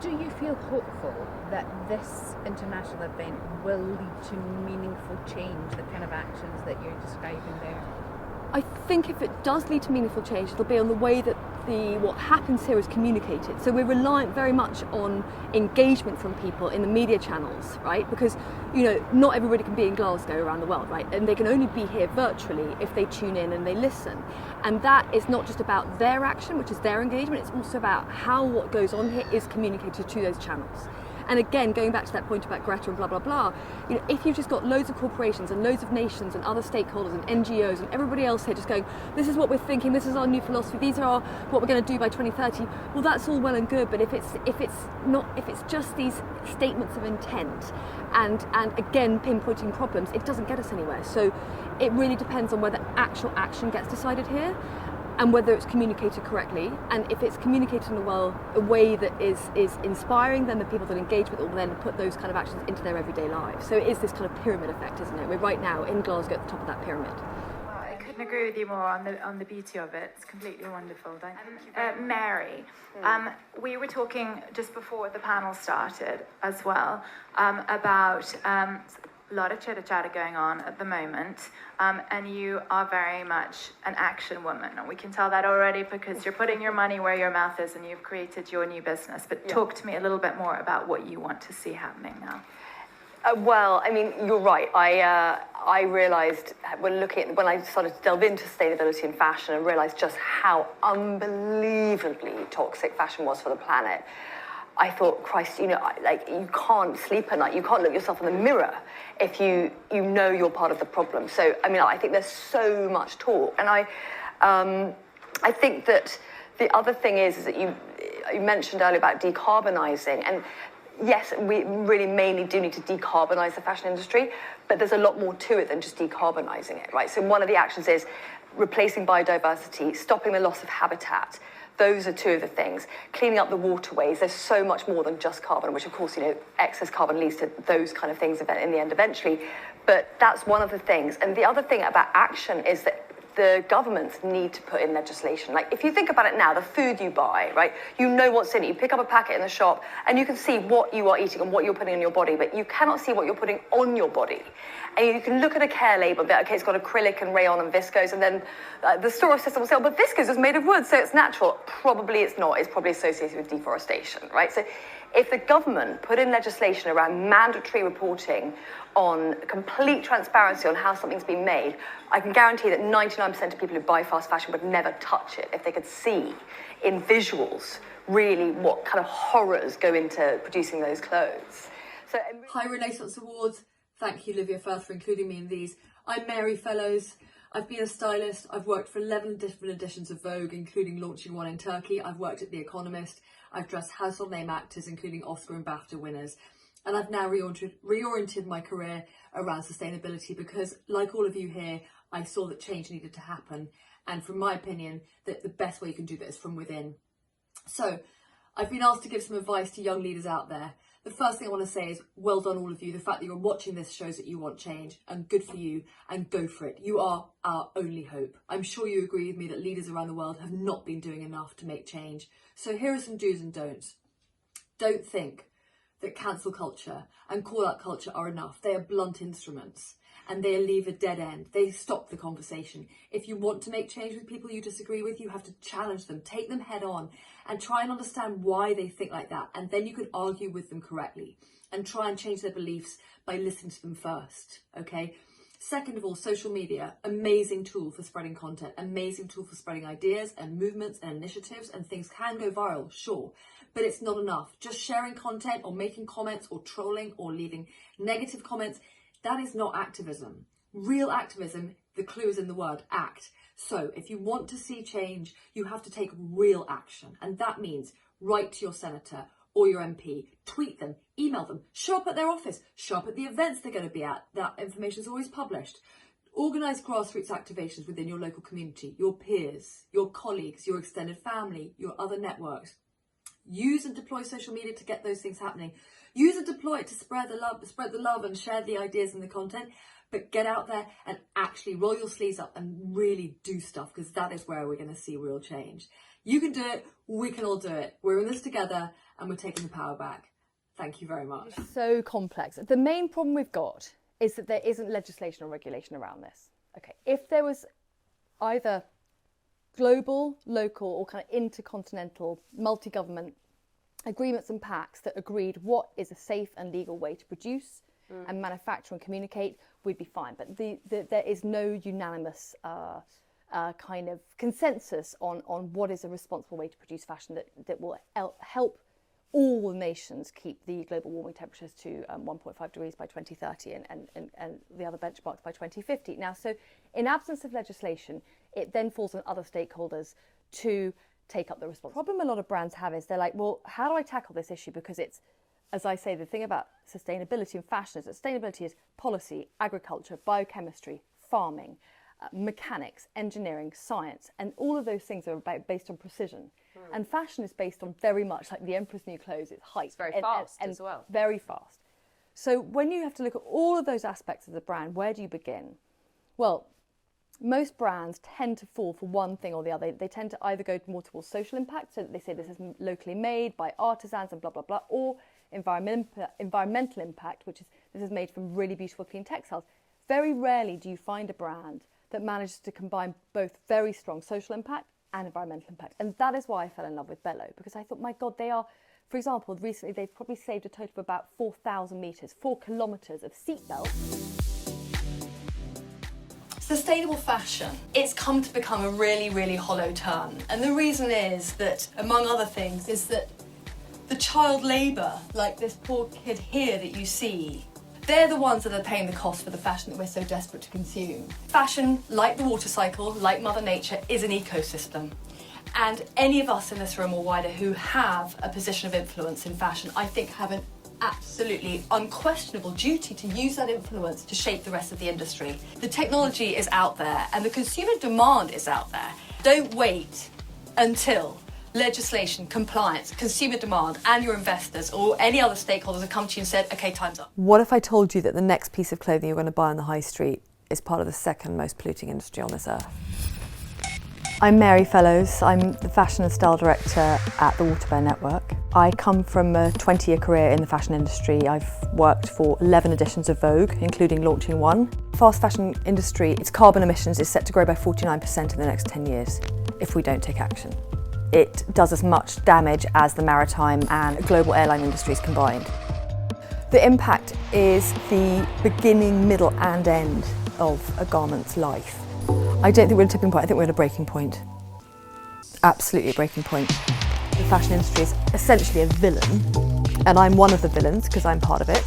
Do you feel hopeful that this international event will lead to meaningful change, the kind of actions that you're describing there? I think if it does lead to meaningful change, it'll be on the way that what happens here is communicated. So we're reliant very much on engagement from people in the media channels, right? Because, you know, not everybody can be in Glasgow around the world, right? And they can only be here virtually if they tune in and they listen. And that is not just about their action, which is their engagement, it's also about how what goes on here is communicated to those channels. And again, going back to that point about Greta and blah, blah, blah, you know, if you've just got loads of corporations and loads of nations and other stakeholders and NGOs and everybody else here just going, this is what we're thinking, this is our new philosophy, these are what we're going to do by 2030, well, that's all well and good, but if it's just these statements of intent and again, pinpointing problems, it doesn't get us anywhere. So it really depends on whether actual action gets decided here, and whether it's communicated correctly. And if it's communicated in a way that is inspiring, then the people that engage with it will then put those kind of actions into their everyday lives. So it is this kind of pyramid effect, isn't it? We're right now in Glasgow at the top of that pyramid. Well, I couldn't agree with you more on the beauty of it. It's completely wonderful. Thank you. Mary, we were talking just before the panel started as well about a lot of chitter-chatter going on at the moment, and you are very much an action woman, and we can tell that already because you're putting your money where your mouth is and you've created your new business. But talk to me a little bit more about what you want to see happening now. Well, I mean, you're right. I realised when I started to delve into sustainability and fashion and realised just how unbelievably toxic fashion was for the planet. I thought, Christ, you know, like, you can't sleep at night. You can't look yourself in the mirror if you know you're part of the problem. So, I mean, I think there's so much talk. And I think that the other thing is that you mentioned earlier about decarbonising. And yes, we really mainly do need to decarbonise the fashion industry, but there's a lot more to it than just decarbonising it, right? So one of the actions is replacing biodiversity, stopping the loss of habitat. Those are two of the things. Cleaning up the waterways. There's so much more than just carbon, which of course, you know, excess carbon leads to those kind of things in the end eventually. But that's one of the things. And the other thing about action is that the governments need to put in legislation. Like, if you think about it now, the food you buy, right? You know what's in it. You pick up a packet in the shop and you can see what you are eating and what you're putting in your body, but you cannot see what you're putting on your body. And you can look at a care label, but okay, it's got acrylic and rayon and viscose, and then the store system will say, oh, but viscose is made of wood, so it's natural. Probably it's not. It's probably associated with deforestation, right? So if the government put in legislation around mandatory reporting on complete transparency on how something's been made, I can guarantee that 99% of people who buy fast fashion would never touch it if they could see in visuals really what kind of horrors go into producing those clothes. So, Hi Renaissance Awards. Thank you, Livia Firth, for including me in these. I'm Mary Fellows. I've been a stylist. I've worked for 11 different editions of Vogue, including launching one in Turkey. I've worked at The Economist. I've dressed household name actors, including Oscar and BAFTA winners. And I've now reoriented my career around sustainability because, like all of you here, I saw that change needed to happen. And from my opinion, that the best way you can do that is from within. So I've been asked to give some advice to young leaders out there. The first thing I want to say is, well done all of you. The fact that you're watching this shows that you want change, and good for you, and go for it. You are our only hope. I'm sure you agree with me that leaders around the world have not been doing enough to make change. So here are some do's and don'ts. Don't think that cancel culture and call out culture are enough. They are blunt instruments and they leave a dead end. They stop the conversation. If you want to make change with people you disagree with, you have to challenge them, take them head on and try and understand why they think like that. And then you can argue with them correctly and try and change their beliefs by listening to them first, okay? Second of all, social media, amazing tool for spreading content, amazing tool for spreading ideas and movements and initiatives, and things can go viral, sure, but it's not enough. Just sharing content or making comments or trolling or leaving negative comments, that is not activism. Real activism, the clue is in the word act. So if you want to see change, you have to take real action. And that means write to your senator or your MP, tweet them, email them, show up at their office, show up at the events they're going to be at. That information is always published. Organise grassroots activations within your local community, your peers, your colleagues, your extended family, your other networks. Use and deploy social media to get those things happening. Use and deploy it to spread the love and share the ideas and the content, but get out there and actually roll your sleeves up and really do stuff, because that is where we're going to see real change. You can do it. We can all do it. We're in this together, and we're taking the power back. Thank you very much. So complex. The main problem we've got is that there isn't legislation or regulation around this. Okay, if there was either global, local, or kind of intercontinental, multi-government agreements and pacts that agreed what is a safe and legal way to produce and manufacture and communicate, we'd be fine. But there is no unanimous kind of consensus on what is a responsible way to produce fashion that will help all nations keep the global warming temperatures to 1.5 degrees by 2030 and the other benchmarks by 2050. Now, so in absence of legislation, it then falls on other stakeholders to take up the responsibility. The problem a lot of brands have is they're like, well, how do I tackle this issue? Because it's, as I say, the thing about sustainability and fashion is that sustainability is policy, agriculture, biochemistry, farming, mechanics, engineering, science, and all of those things are based on precision. And fashion is based on very much like the Emperor's New Clothes, it's height. It's very fast as well. Very fast. So when you have to look at all of those aspects of the brand, where do you begin? Well, most brands tend to fall for one thing or the other. They tend to either go more towards social impact, so that they say this is locally made by artisans and blah, blah, blah, or environmental impact, which is this is made from really beautiful clean textiles. Very rarely do you find a brand that manages to combine both very strong social impact and environmental impact. And that is why I fell in love with Bello, because I thought, my God, they are, for example, recently they've probably saved a total of about 4,000 metres, 4 kilometres of seatbelts. Sustainable fashion, it's come to become a really, really hollow term. And the reason is that, among other things, is that the child labour, like this poor kid here that you see, they're the ones that are paying the cost for the fashion that we're so desperate to consume. Fashion, like the water cycle, like Mother Nature, is an ecosystem. And any of us in this room or wider who have a position of influence in fashion, I think have an absolutely unquestionable duty to use that influence to shape the rest of the industry. The technology is out there and the consumer demand is out there. Don't wait until legislation, compliance, consumer demand, and your investors or any other stakeholders have come to you and said, okay, time's up. What if I told you that the next piece of clothing you're going to buy on the high street is part of the second most polluting industry on this earth? I'm Mary Fellows. I'm the fashion and style director at the Waterbear Network. I come from a 20-year career in the fashion industry. I've worked for 11 editions of Vogue, including launching one. Fast fashion industry, its carbon emissions is set to grow by 49% in the next 10 years if we don't take action. It does as much damage as the maritime and global airline industries combined. The impact is the beginning, middle and end of a garment's life. I don't think we're at a tipping point, I think we're at a breaking point. Absolutely a breaking point. The fashion industry is essentially a villain, and I'm one of the villains because I'm part of it.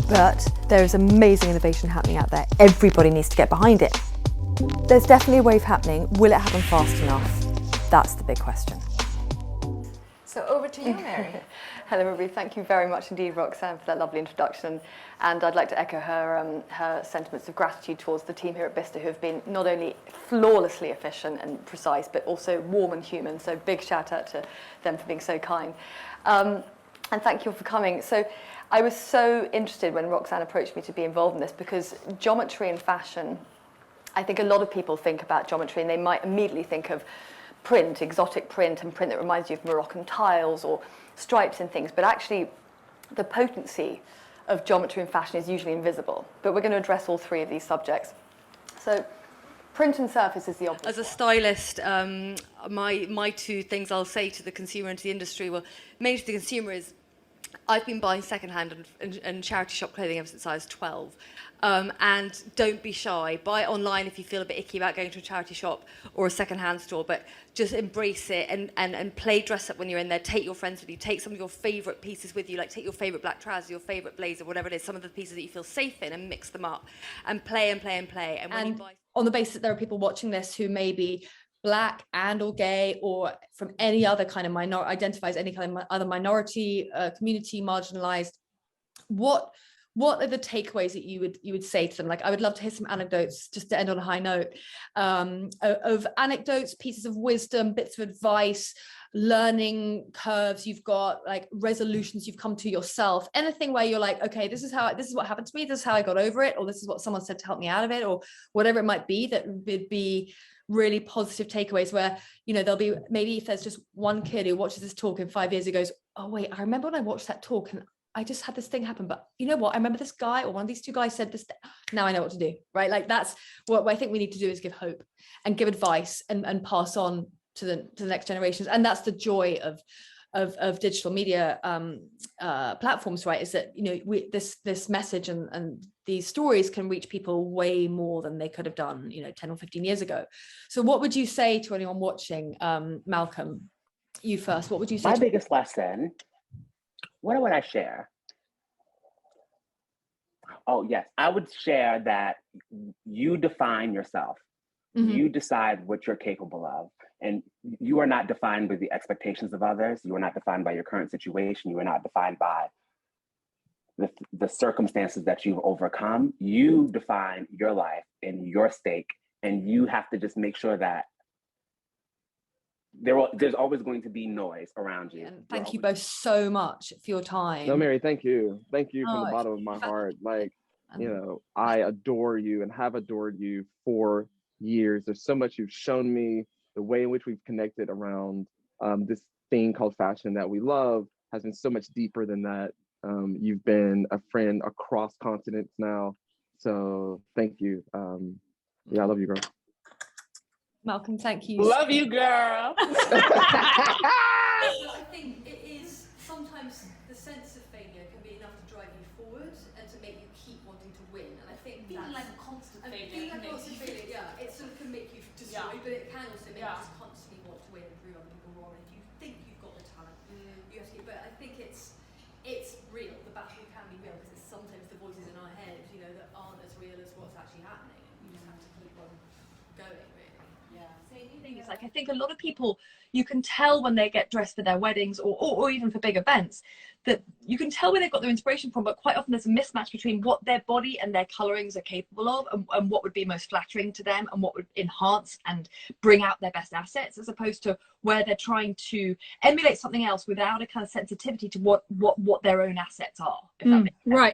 But there is amazing innovation happening out there. Everybody needs to get behind it. There's definitely a wave happening. Will it happen fast enough? That's the big question. So over to you, Mary. Hello everybody, thank you very much indeed, Roxanne, for that lovely introduction. And I'd like to echo her sentiments of gratitude towards the team here at Bicester, who have been not only flawlessly efficient and precise, but also warm and human. So big shout out to them for being so kind. And thank you all for coming. So I was so interested when Roxanne approached me to be involved in this, because geometry and fashion, I think a lot of people think about geometry and they might immediately think of print, exotic print, and print that reminds you of Moroccan tiles or stripes and things, but actually the potency of geometry and fashion is usually invisible. But we're going to address all three of these subjects. So print and surface is the obvious. As a stylist, my two things I'll say to the consumer and to the industry, well, mainly to the consumer, is I've been buying secondhand and charity shop clothing ever since I was 12. And don't be shy. Buy it online if you feel a bit icky about going to a charity shop or a secondhand store, but just embrace it and play dress up when you're in there. Take your friends with you. Take some of your favourite pieces with you, like take your favourite black trousers, your favourite blazer, whatever it is, some of the pieces that you feel safe in, and mix them up and play and play and play. And when you buy, on the basis that there are people watching this who may be Black and or gay or from any other kind of identifies any kind of other minority, community, marginalized, what what are the takeaways that you would say to them? Like, I would love to hear some anecdotes, just to end on a high note, of anecdotes, pieces of wisdom, bits of advice, learning curves you've got, like resolutions you've come to yourself, anything where you're like, okay, this is what happened to me, this is how I got over it, or this is what someone said to help me out of it, or whatever it might be, that would be really positive takeaways, where, you know, there'll be, maybe if there's just one kid who watches this talk in 5 years and goes, oh wait, I remember when I watched that talk and I just had this thing happen, but you know what, I remember this guy or one of these two guys said this, now I know what to do, right? Like, that's what I think we need to do, is give hope and give advice and pass on to the next generations. And that's the joy of digital media platforms, right? Is that, you know, this message and these stories can reach people way more than they could have done, you know, 10 or 15 years ago. So what would you say to anyone watching? Malcolm, you first. What would you say? My biggest lesson, what would I share? Oh, yes. I would share that you define yourself. Mm-hmm. You decide what you're capable of. And you are not defined by the expectations of others. You are not defined by your current situation. You are not defined by the circumstances that you've overcome. You define your life and your stake. And you have to just make sure that there's always going to be noise around you. And thank you both so much for your time. No, Mary, thank you. Thank you from the bottom of my heart. Like, you know, I adore you and have adored you for years. There's so much you've shown me. The way in which we've connected around this thing called fashion that we love has been so much deeper than that. You've been a friend across continents now. So thank you. Yeah, I love you, girl. Malcolm, thank you. Love you, girl. I think it is sometimes the sense of failure can be enough to drive you forward and to make you keep wanting to win. And I think feeling like a constant failure. Yeah, it sort of can make you destroyed, but it can also make you just constantly want to win and prove other people wrong. If you think you've got the talent, you have to. But I think it's real. The battle can be real, because it's sometimes the voices in our head, you know, that aren't as real as what's actually happening. You just have to keep on going, really. Yeah. It's like, I think a lot of people, you can tell when they get dressed for their weddings or even for big events, that you can tell where they've got their inspiration from, but quite often there's a mismatch between what their body and their colorings are capable of, and what would be most flattering to them and what would enhance and bring out their best assets, as opposed to where they're trying to emulate something else without a kind of sensitivity to what their own assets are. If that makes sense. Right.